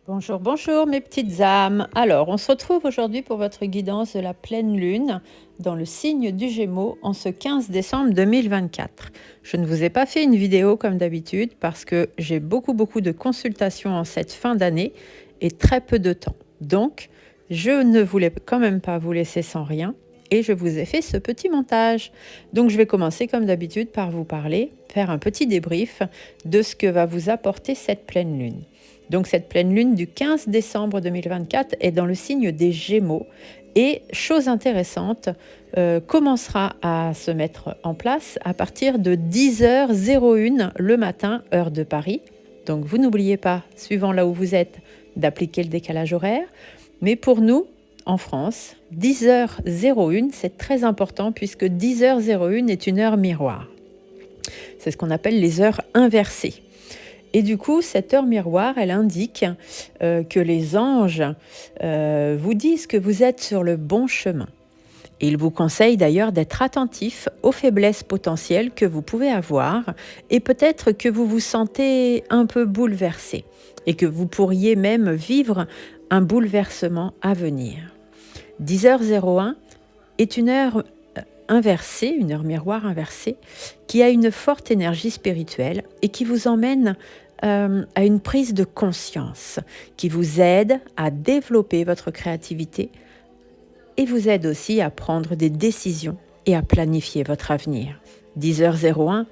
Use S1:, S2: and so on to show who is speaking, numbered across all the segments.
S1: Bonjour, bonjour mes petites âmes. Alors, on se retrouve aujourd'hui pour votre guidance de la pleine lune dans le signe du Gémeaux en ce 15 décembre 2024. Je ne vous ai pas fait une vidéo comme d'habitude parce que j'ai beaucoup de consultations en cette fin d'année et très peu de temps. Donc, je ne voulais quand même pas vous laisser sans rien et je vous ai fait ce petit montage. Donc, je vais commencer comme d'habitude par vous parler, faire un petit débrief de ce que va vous apporter cette pleine lune. Donc cette pleine lune du 15 décembre 2024 est dans le signe des Gémeaux et, chose intéressante, commencera à se mettre en place à partir de 10h01 le matin, heure de Paris. Donc vous n'oubliez pas, suivant là où vous êtes, d'appliquer le décalage horaire. Mais pour nous, en France, 10h01, c'est très important puisque 10h01 est une heure miroir. C'est ce qu'on appelle les heures inversées. Et du coup, cette heure miroir, elle indique que les anges vous disent que vous êtes sur le bon chemin. Et ils vous conseillent d'ailleurs d'être attentif aux faiblesses potentielles que vous pouvez avoir et peut-être que vous vous sentez un peu bouleversé et que vous pourriez même vivre un bouleversement à venir. 10h01 est une heure inversée, une heure miroir inversée, qui a une forte énergie spirituelle et qui vous emmène à une prise de conscience, qui vous aide à développer votre créativité et vous aide aussi à prendre des décisions et à planifier votre avenir. 10h01,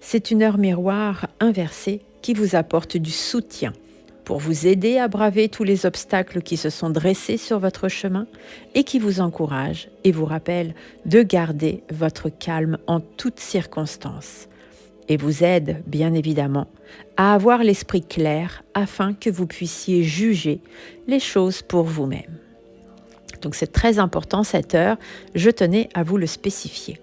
S1: c'est une heure miroir inversée qui vous apporte du soutien pour vous aider à braver tous les obstacles qui se sont dressés sur votre chemin et qui vous encourage et vous rappelle de garder votre calme en toutes circonstances. Et vous aide, bien évidemment, à avoir l'esprit clair afin que vous puissiez juger les choses pour vous-même. Donc c'est très important cette heure, je tenais à vous le spécifier.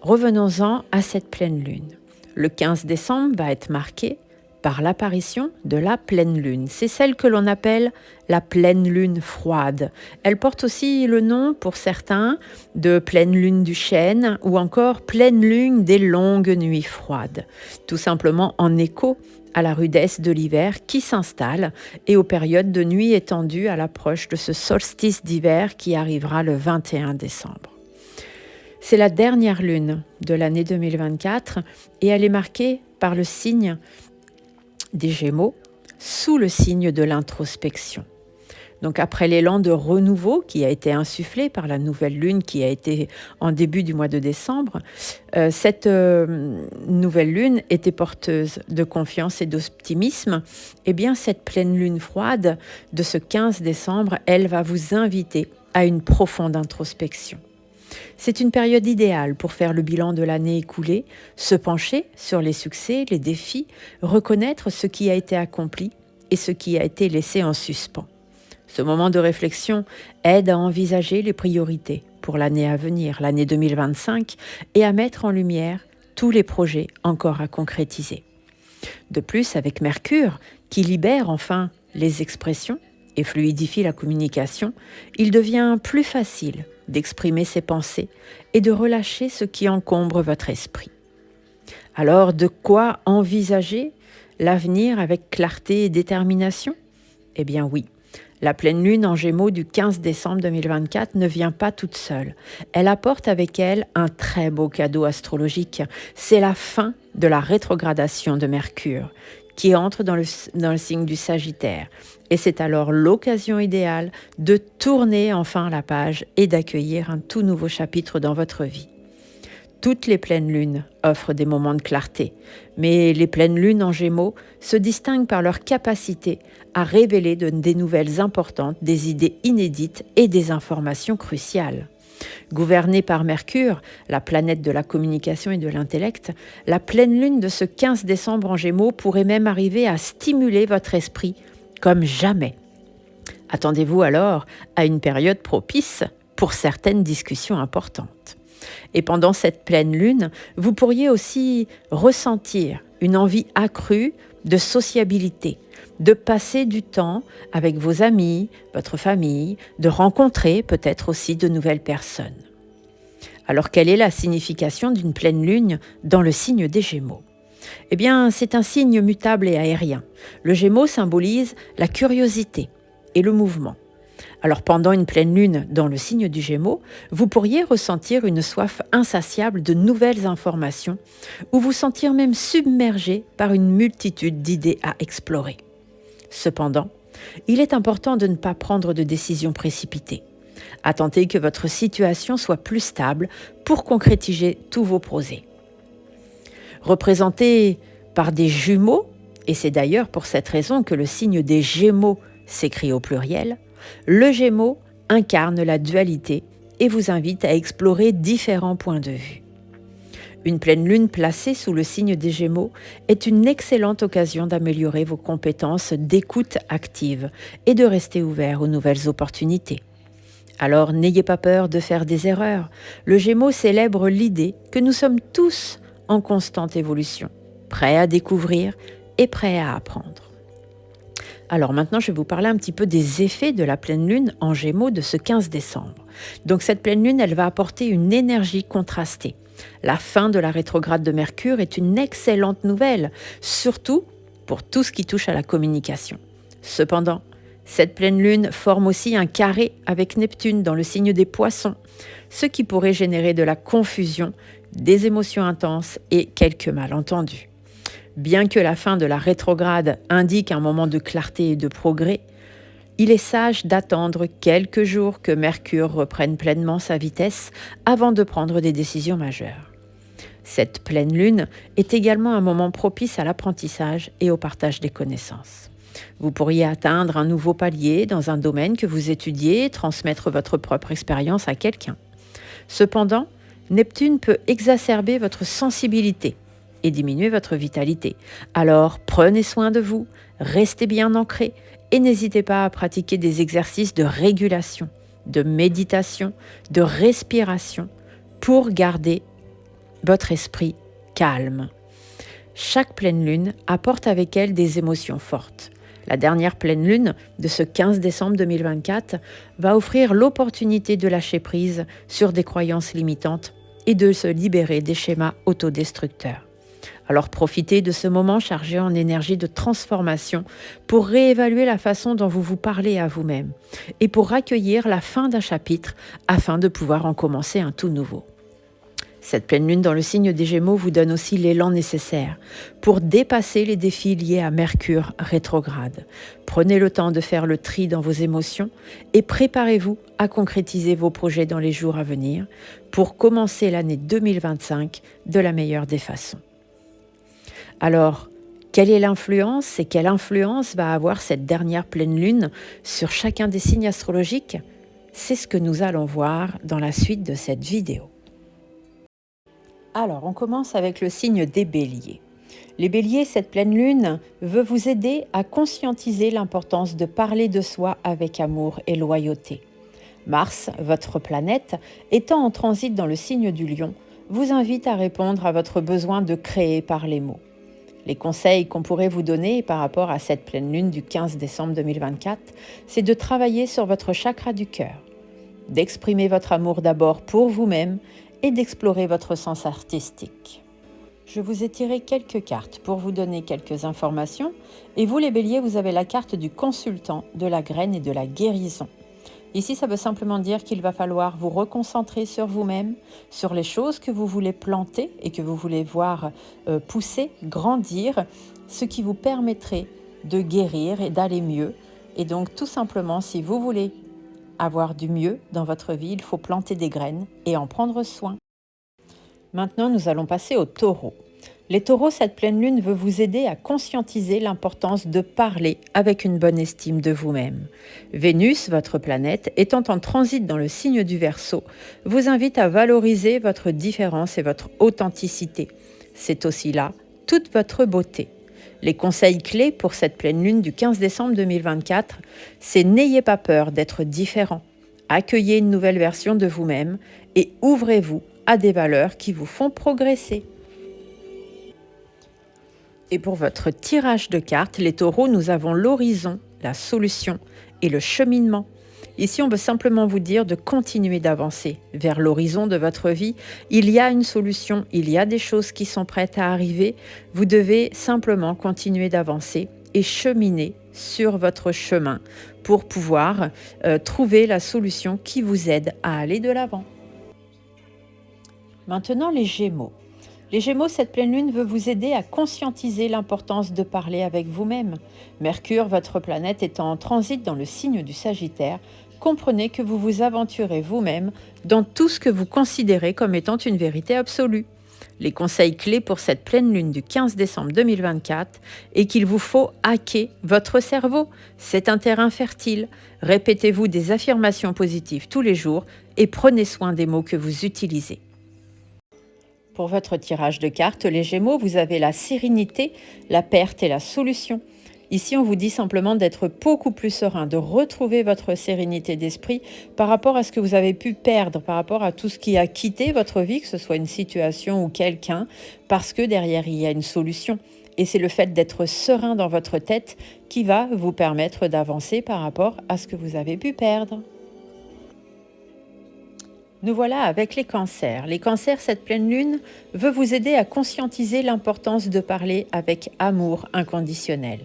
S1: Revenons-en à cette pleine lune. Le 15 décembre va être marqué par l'apparition de la pleine lune. C'est celle que l'on appelle la pleine lune froide. Elle porte aussi le nom, pour certains, de pleine lune du chêne ou encore pleine lune des longues nuits froides, tout simplement en écho à la rudesse de l'hiver qui s'installe et aux périodes de nuit étendues à l'approche de ce solstice d'hiver qui arrivera le 21 décembre. C'est la dernière lune de l'année 2024 et elle est marquée par le signe des Gémeaux sous le signe de l'introspection. Donc après l'élan de renouveau qui a été insufflé par la nouvelle lune qui a été en début du mois de décembre, cette nouvelle lune était porteuse de confiance et d'optimisme. Et bien cette pleine lune froide de ce 15 décembre, elle va vous inviter à une profonde introspection. C'est une période idéale pour faire le bilan de l'année écoulée, se pencher sur les succès, les défis, reconnaître ce qui a été accompli et ce qui a été laissé en suspens. Ce moment de réflexion aide à envisager les priorités pour l'année à venir, l'année 2025, et à mettre en lumière tous les projets encore à concrétiser. De plus, avec Mercure, qui libère enfin les expressions et fluidifie la communication, il devient plus facile d'exprimer ses pensées et de relâcher ce qui encombre votre esprit. Alors, de quoi envisager l'avenir avec clarté et détermination ? Eh bien oui, la pleine lune en Gémeaux du 15 décembre 2024 ne vient pas toute seule. Elle apporte avec elle un très beau cadeau astrologique. C'est la fin de la rétrogradation de Mercure, qui entre dans le signe du Sagittaire. Et c'est alors l'occasion idéale de tourner enfin la page et d'accueillir un tout nouveau chapitre dans votre vie. Toutes les pleines lunes offrent des moments de clarté, mais les pleines lunes en Gémeaux se distinguent par leur capacité à révéler des nouvelles importantes, des idées inédites et des informations cruciales. Gouvernée par Mercure, la planète de la communication et de l'intellect, la pleine lune de ce 15 décembre en Gémeaux pourrait même arriver à stimuler votre esprit comme jamais. Attendez-vous alors à une période propice pour certaines discussions importantes. Et pendant cette pleine lune, vous pourriez aussi ressentir une envie accrue de sociabilité, de passer du temps avec vos amis, votre famille, de rencontrer peut-être aussi de nouvelles personnes. Alors, quelle est la signification d'une pleine lune dans le signe des Gémeaux ? Eh bien, c'est un signe mutable et aérien. Le Gémeaux symbolise la curiosité et le mouvement. Alors pendant une pleine lune dans le signe du Gémeaux, vous pourriez ressentir une soif insatiable de nouvelles informations ou vous sentir même submergé par une multitude d'idées à explorer. Cependant, il est important de ne pas prendre de décisions précipitées. Attendez que votre situation soit plus stable pour concrétiser tous vos projets. Représenté par des jumeaux, et c'est d'ailleurs pour cette raison que le signe des Gémeaux s'écrit au pluriel, le Gémeaux incarne la dualité et vous invite à explorer différents points de vue. Une pleine lune placée sous le signe des Gémeaux est une excellente occasion d'améliorer vos compétences d'écoute active et de rester ouvert aux nouvelles opportunités. Alors n'ayez pas peur de faire des erreurs. Le Gémeaux célèbre l'idée que nous sommes tous en constante évolution, prêts à découvrir et prêts à apprendre. Alors maintenant, je vais vous parler un petit peu des effets de la pleine lune en Gémeaux de ce 15 décembre. Donc cette pleine lune, elle va apporter une énergie contrastée. La fin de la rétrograde de Mercure est une excellente nouvelle, surtout pour tout ce qui touche à la communication. Cependant, cette pleine lune forme aussi un carré avec Neptune dans le signe des Poissons, ce qui pourrait générer de la confusion, des émotions intenses et quelques malentendus. Bien que la fin de la rétrograde indique un moment de clarté et de progrès, il est sage d'attendre quelques jours que Mercure reprenne pleinement sa vitesse avant de prendre des décisions majeures. Cette pleine lune est également un moment propice à l'apprentissage et au partage des connaissances. Vous pourriez atteindre un nouveau palier dans un domaine que vous étudiez et transmettre votre propre expérience à quelqu'un. Cependant, Neptune peut exacerber votre sensibilité et diminuer votre vitalité. Alors, prenez soin de vous, restez bien ancré et n'hésitez pas à pratiquer des exercices de régulation, de méditation, de respiration pour garder votre esprit calme. Chaque pleine lune apporte avec elle des émotions fortes. La dernière pleine lune de ce 15 décembre 2024 va offrir l'opportunité de lâcher prise sur des croyances limitantes et de se libérer des schémas autodestructeurs. Alors profitez de ce moment chargé en énergie de transformation pour réévaluer la façon dont vous vous parlez à vous-même et pour accueillir la fin d'un chapitre afin de pouvoir en commencer un tout nouveau. Cette pleine lune dans le signe des Gémeaux vous donne aussi l'élan nécessaire pour dépasser les défis liés à Mercure rétrograde. Prenez le temps de faire le tri dans vos émotions et préparez-vous à concrétiser vos projets dans les jours à venir pour commencer l'année 2025 de la meilleure des façons. Alors, quelle est l'influence et quelle influence va avoir cette dernière pleine lune sur chacun des signes astrologiques? C'est ce que nous allons voir dans la suite de cette vidéo. Alors, on commence avec le signe des Béliers. Les Béliers, cette pleine lune veut vous aider à conscientiser l'importance de parler de soi avec amour et loyauté. Mars, votre planète, étant en transit dans le signe du Lion, vous invite à répondre à votre besoin de créer par les mots. Les conseils qu'on pourrait vous donner par rapport à cette pleine lune du 15 décembre 2024, c'est de travailler sur votre chakra du cœur, d'exprimer votre amour d'abord pour vous-même et d'explorer votre sens artistique. Je vous ai tiré quelques cartes pour vous donner quelques informations et vous les Béliers, vous avez la carte du consultant, de la graine et de la guérison. Ici, ça veut simplement dire qu'il va falloir vous reconcentrer sur vous-même, sur les choses que vous voulez planter et que vous voulez voir pousser, grandir, ce qui vous permettrait de guérir et d'aller mieux. Et donc, tout simplement, si vous voulez avoir du mieux dans votre vie, il faut planter des graines et en prendre soin. Maintenant, nous allons passer aux taureaux. Les taureaux, cette pleine lune veut vous aider à conscientiser l'importance de parler avec une bonne estime de vous-même. Vénus, votre planète, étant en transit dans le signe du Verseau, vous invite à valoriser votre différence et votre authenticité. C'est aussi là toute votre beauté. Les conseils clés pour cette pleine lune du 15 décembre 2024, c'est n'ayez pas peur d'être différent. Accueillez une nouvelle version de vous-même et ouvrez-vous à des valeurs qui vous font progresser. Et pour votre tirage de cartes, les taureaux, nous avons l'horizon, la solution et le cheminement. Ici, on veut simplement vous dire de continuer d'avancer vers l'horizon de votre vie. Il y a une solution, il y a des choses qui sont prêtes à arriver. Vous devez simplement continuer d'avancer et cheminer sur votre chemin pour pouvoir trouver la solution qui vous aide à aller de l'avant. Maintenant, les Gémeaux. Les Gémeaux, cette pleine lune veut vous aider à conscientiser l'importance de parler avec vous-même. Mercure, votre planète, étant en transit dans le signe du Sagittaire, comprenez que vous vous aventurez vous-même dans tout ce que vous considérez comme étant une vérité absolue. Les conseils clés pour cette pleine lune du 15 décembre 2024 est qu'il vous faut hacker votre cerveau. C'est un terrain fertile. Répétez-vous des affirmations positives tous les jours et prenez soin des mots que vous utilisez. Pour votre tirage de cartes, les Gémeaux, vous avez la sérénité, la perte et la solution. Ici, on vous dit simplement d'être beaucoup plus serein, de retrouver votre sérénité d'esprit par rapport à ce que vous avez pu perdre, par rapport à tout ce qui a quitté votre vie, que ce soit une situation ou quelqu'un, parce que derrière, il y a une solution. Et c'est le fait d'être serein dans votre tête qui va vous permettre d'avancer par rapport à ce que vous avez pu perdre. Nous voilà avec les cancers. Les cancers, cette pleine lune veut vous aider à conscientiser l'importance de parler avec amour inconditionnel.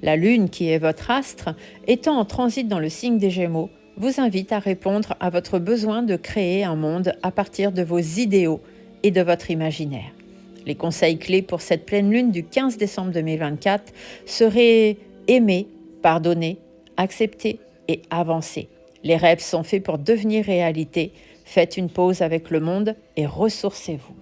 S1: La lune, qui est votre astre, étant en transit dans le signe des Gémeaux, vous invite à répondre à votre besoin de créer un monde à partir de vos idéaux et de votre imaginaire. Les conseils clés pour cette pleine lune du 15 décembre 2024 seraient aimer, pardonner, accepter et avancer. Les rêves sont faits pour devenir réalité. Faites une pause avec le monde et ressourcez-vous.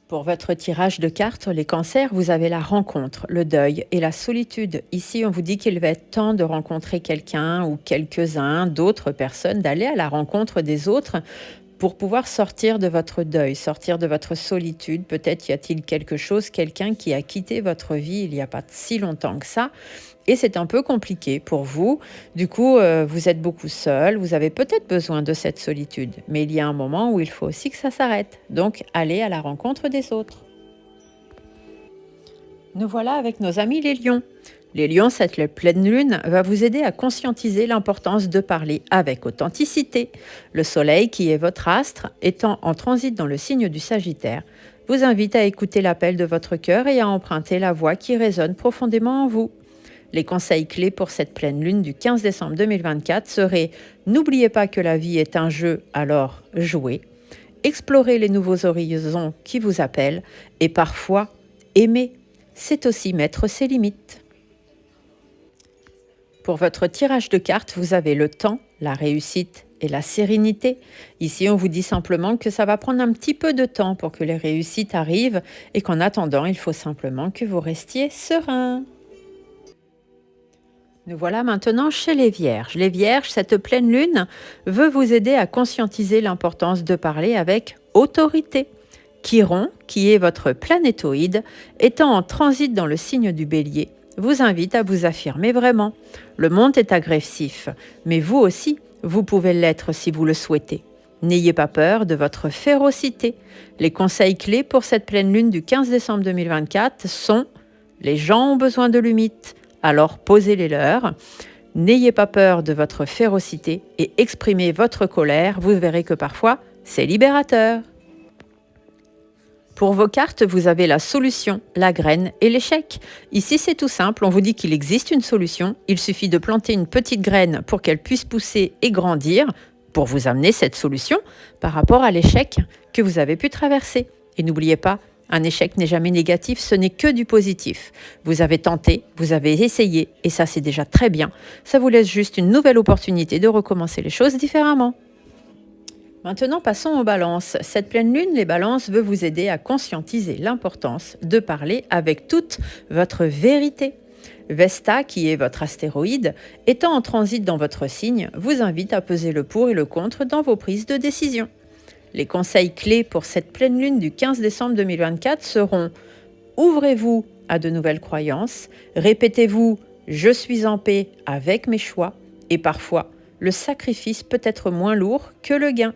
S1: Pour votre tirage de cartes, les cancers, vous avez la rencontre, le deuil et la solitude. Ici, on vous dit qu'il va être temps de rencontrer quelqu'un ou quelques-uns, d'autres personnes, d'aller à la rencontre des autres pour pouvoir sortir de votre deuil, sortir de votre solitude. Peut-être y a-t-il quelque chose, quelqu'un qui a quitté votre vie il n'y a pas si longtemps que ça. Et c'est un peu compliqué pour vous. Du coup, vous êtes beaucoup seul. Vous avez peut-être besoin de cette solitude. Mais il y a un moment où il faut aussi que ça s'arrête. Donc, allez à la rencontre des autres. Nous voilà avec nos amis les lions. Les lions, cette pleine lune va vous aider à conscientiser l'importance de parler avec authenticité. Le soleil, qui est votre astre, étant en transit dans le signe du Sagittaire, vous invite à écouter l'appel de votre cœur et à emprunter la voix qui résonne profondément en vous. Les conseils clés pour cette pleine lune du 15 décembre 2024 seraient « N'oubliez pas que la vie est un jeu, alors jouez ». Explorez les nouveaux horizons qui vous appellent et parfois aimer. C'est aussi mettre ses limites. Pour votre tirage de cartes, vous avez le temps, la réussite et la sérénité. Ici, on vous dit simplement que ça va prendre un petit peu de temps pour que les réussites arrivent et qu'en attendant, il faut simplement que vous restiez serein. Nous voilà maintenant chez les Vierges. Les Vierges, cette pleine lune veut vous aider à conscientiser l'importance de parler avec autorité. Chiron, qui est votre planétoïde, étant en transit dans le signe du Bélier, vous invite à vous affirmer vraiment. Le monde est agressif, mais vous aussi, vous pouvez l'être si vous le souhaitez. N'ayez pas peur de votre férocité. Les conseils clés pour cette pleine lune du 15 décembre 2024 sont « Les gens ont besoin de limites, alors posez-les leurs. N'ayez pas peur de votre férocité et exprimez votre colère. Vous verrez que parfois, c'est libérateur. » Pour vos cartes, vous avez la solution, la graine et l'échec. Ici, c'est tout simple. On vous dit qu'il existe une solution. Il suffit de planter une petite graine pour qu'elle puisse pousser et grandir pour vous amener cette solution par rapport à l'échec que vous avez pu traverser. Et n'oubliez pas, un échec n'est jamais négatif, ce n'est que du positif. Vous avez tenté, vous avez essayé, et ça c'est déjà très bien. Ça vous laisse juste une nouvelle opportunité de recommencer les choses différemment. Maintenant, passons aux balances. Cette pleine lune, les balances, veut vous aider à conscientiser l'importance de parler avec toute votre vérité. Vesta, qui est votre astéroïde, étant en transit dans votre signe, vous invite à peser le pour et le contre dans vos prises de décision. Les conseils clés pour cette pleine lune du 15 décembre 2024 seront « Ouvrez-vous à de nouvelles croyances, répétez-vous « Je suis en paix avec mes choix » et parfois « Le sacrifice peut être moins lourd que le gain ».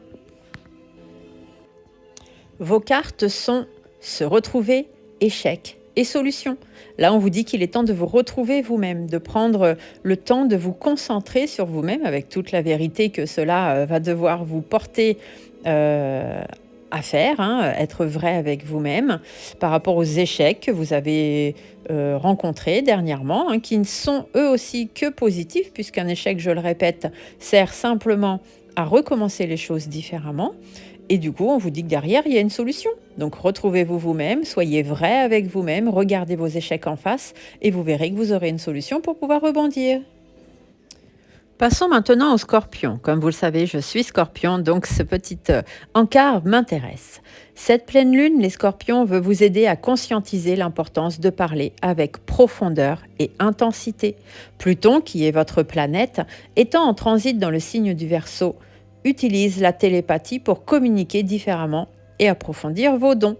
S1: Vos cartes sont « Se retrouver »,« Échec » et solution. Là, on vous dit qu'il est temps de vous retrouver vous-même, de prendre le temps de vous concentrer sur vous-même avec toute la vérité que cela va devoir vous porter à faire, être vrai avec vous-même par rapport aux échecs que vous avez rencontrés dernièrement, qui ne sont eux aussi que positifs, puisqu'un échec, je le répète, sert simplement à recommencer les choses différemment. Et du coup, on vous dit que derrière, il y a une solution. Donc, retrouvez-vous vous-même, soyez vrai avec vous-même, regardez vos échecs en face et vous verrez que vous aurez une solution pour pouvoir rebondir. Passons maintenant au scorpion. Comme vous le savez, je suis scorpion, donc ce petit encart m'intéresse. Cette pleine lune, les scorpions, veut vous aider à conscientiser l'importance de parler avec profondeur et intensité. Pluton, qui est votre planète, étant en transit dans le signe du Verseau, utilise la télépathie pour communiquer différemment et approfondir vos dons.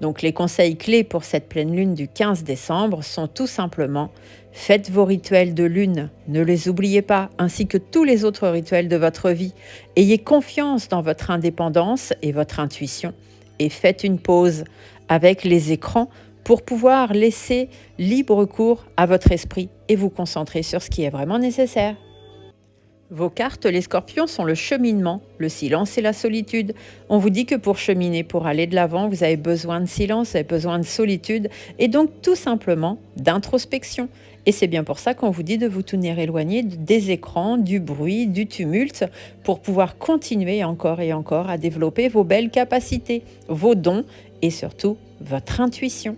S1: Donc les conseils clés pour cette pleine lune du 15 décembre sont tout simplement: faites vos rituels de lune, ne les oubliez pas, ainsi que tous les autres rituels de votre vie. Ayez confiance dans votre indépendance et votre intuition et faites une pause avec les écrans pour pouvoir laisser libre cours à votre esprit et vous concentrer sur ce qui est vraiment nécessaire. Vos cartes, les scorpions, sont le cheminement, le silence et la solitude. On vous dit que pour cheminer, pour aller de l'avant, vous avez besoin de silence, vous avez besoin de solitude et donc tout simplement d'introspection. Et c'est bien pour ça qu'on vous dit de vous tenir éloigné des écrans, du bruit, du tumulte, pour pouvoir continuer encore et encore à développer vos belles capacités, vos dons et surtout votre intuition.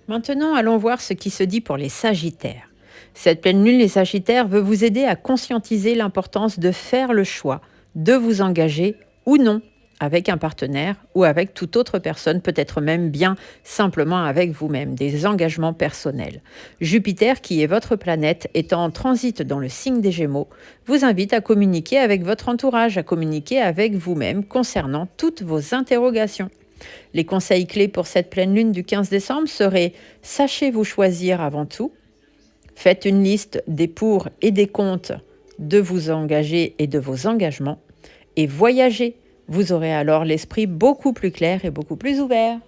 S1: Maintenant, allons voir ce qui se dit pour les Sagittaires. Cette pleine lune, les Sagittaires, veut vous aider à conscientiser l'importance de faire le choix, de vous engager ou non avec un partenaire ou avec toute autre personne, peut-être même bien simplement avec vous-même, des engagements personnels. Jupiter, qui est votre planète, étant en transit dans le signe des Gémeaux, vous invite à communiquer avec votre entourage, à communiquer avec vous-même concernant toutes vos interrogations. Les conseils clés pour cette pleine lune du 15 décembre seraient: sachez vous choisir avant tout. Faites une liste des pour et des contre de vous engager et de vos engagements et voyagez. Vous aurez alors l'esprit beaucoup plus clair et beaucoup plus ouvert.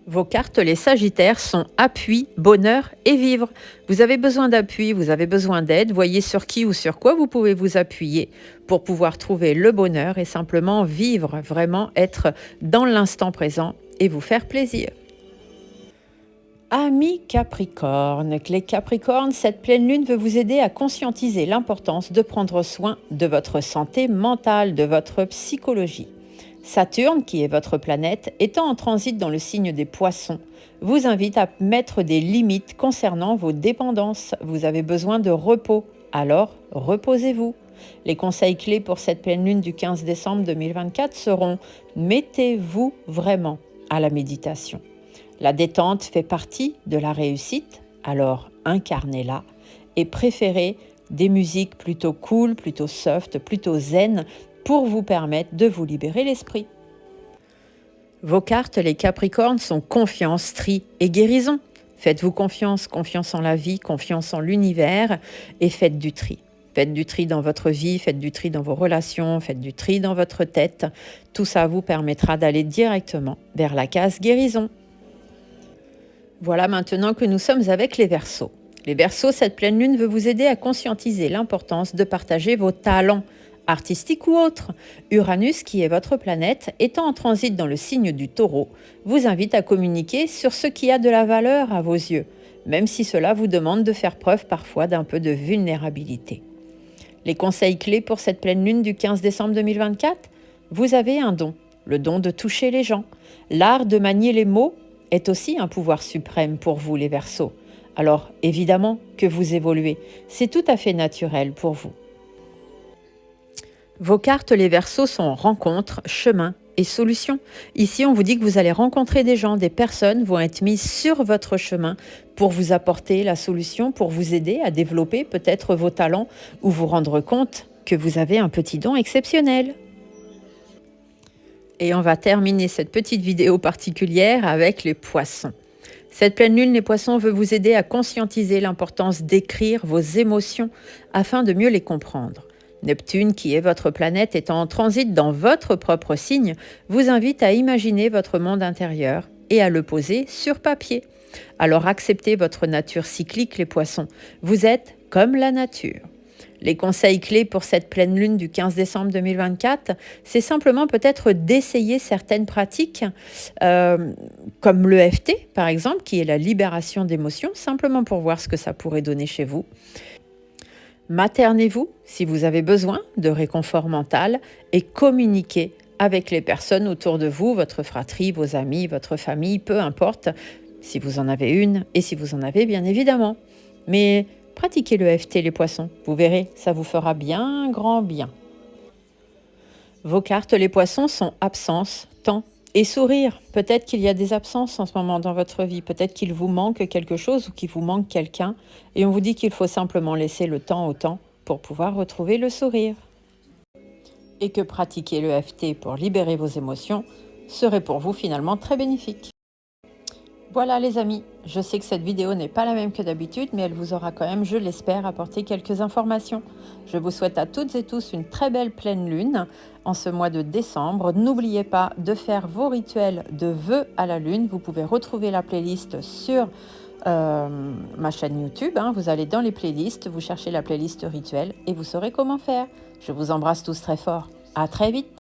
S1: Vos cartes, les Sagittaires, sont appui, bonheur et vivre. Vous avez besoin d'appui, vous avez besoin d'aide. Voyez sur qui ou sur quoi vous pouvez vous appuyer pour pouvoir trouver le bonheur et simplement vivre, vraiment être dans l'instant présent et vous faire plaisir. Amis Capricorne, les Capricornes, cette pleine lune veut vous aider à conscientiser l'importance de prendre soin de votre santé mentale, de votre psychologie. Saturne, qui est votre planète, étant en transit dans le signe des Poissons, vous invite à mettre des limites concernant vos dépendances. Vous avez besoin de repos, alors reposez-vous. Les conseils clés pour cette pleine lune du 15 décembre 2024 seront: mettez-vous vraiment à la méditation. La détente fait partie de la réussite, alors incarnez-la et préférez des musiques plutôt cool, plutôt soft, plutôt zen pour vous permettre de vous libérer l'esprit. Vos cartes, les Capricornes, sont confiance, tri et guérison. Faites-vous confiance, confiance en la vie, confiance en l'univers et faites du tri. Faites du tri dans votre vie, faites du tri dans vos relations, faites du tri dans votre tête. Tout ça vous permettra d'aller directement vers la case guérison. Voilà maintenant que nous sommes avec les Verseaux. Les Verseaux, cette pleine lune veut vous aider à conscientiser l'importance de partager vos talents, artistiques ou autres. Uranus, qui est votre planète, étant en transit dans le signe du Taureau, vous invite à communiquer sur ce qui a de la valeur à vos yeux, même si cela vous demande de faire preuve parfois d'un peu de vulnérabilité. Les conseils clés pour cette pleine lune du 15 décembre 2024 : vous avez un don, le don de toucher les gens. L'art de manier les mots est aussi un pouvoir suprême pour vous, les Verseaux. Alors, évidemment que vous évoluez. C'est tout à fait naturel pour vous. Vos cartes, les Verseaux, sont rencontres, chemin et solutions. Ici, on vous dit que vous allez rencontrer des gens, des personnes vont être mises sur votre chemin pour vous apporter la solution, pour vous aider à développer peut-être vos talents ou vous rendre compte que vous avez un petit don exceptionnel. Et on va terminer cette petite vidéo particulière avec les Poissons. Cette pleine lune, les Poissons, veut vous aider à conscientiser l'importance d'écrire vos émotions afin de mieux les comprendre. Neptune, qui est votre planète étant en transit dans votre propre signe, vous invite à imaginer votre monde intérieur et à le poser sur papier. Alors acceptez votre nature cyclique, les poissons. Vous êtes comme la nature. Les conseils clés pour cette pleine lune du 15 décembre 2024, c'est simplement peut-être d'essayer certaines pratiques, comme l'EFT par exemple, qui est la libération d'émotions, simplement pour voir ce que ça pourrait donner chez vous. Maternez-vous si vous avez besoin de réconfort mental et communiquez avec les personnes autour de vous, votre fratrie, vos amis, votre famille, peu importe, si vous en avez une et si vous en avez bien évidemment. Mais pratiquez le EFT les poissons, vous verrez, ça vous fera bien grand bien. Vos cartes les poissons sont absence, temps et sourire. Peut-être qu'il y a des absences en ce moment dans votre vie, peut-être qu'il vous manque quelque chose ou qu'il vous manque quelqu'un et on vous dit qu'il faut simplement laisser le temps au temps pour pouvoir retrouver le sourire. Et que pratiquer le EFT pour libérer vos émotions serait pour vous finalement très bénéfique. Voilà les amis, je sais que cette vidéo n'est pas la même que d'habitude, mais elle vous aura quand même, je l'espère, apporté quelques informations. Je vous souhaite à toutes et tous une très belle pleine lune en ce mois de décembre. N'oubliez pas de faire vos rituels de vœux à la lune. Vous pouvez retrouver la playlist sur ma chaîne YouTube. Vous allez dans les playlists, vous cherchez la playlist rituel et vous saurez comment faire. Je vous embrasse tous très fort. À très vite.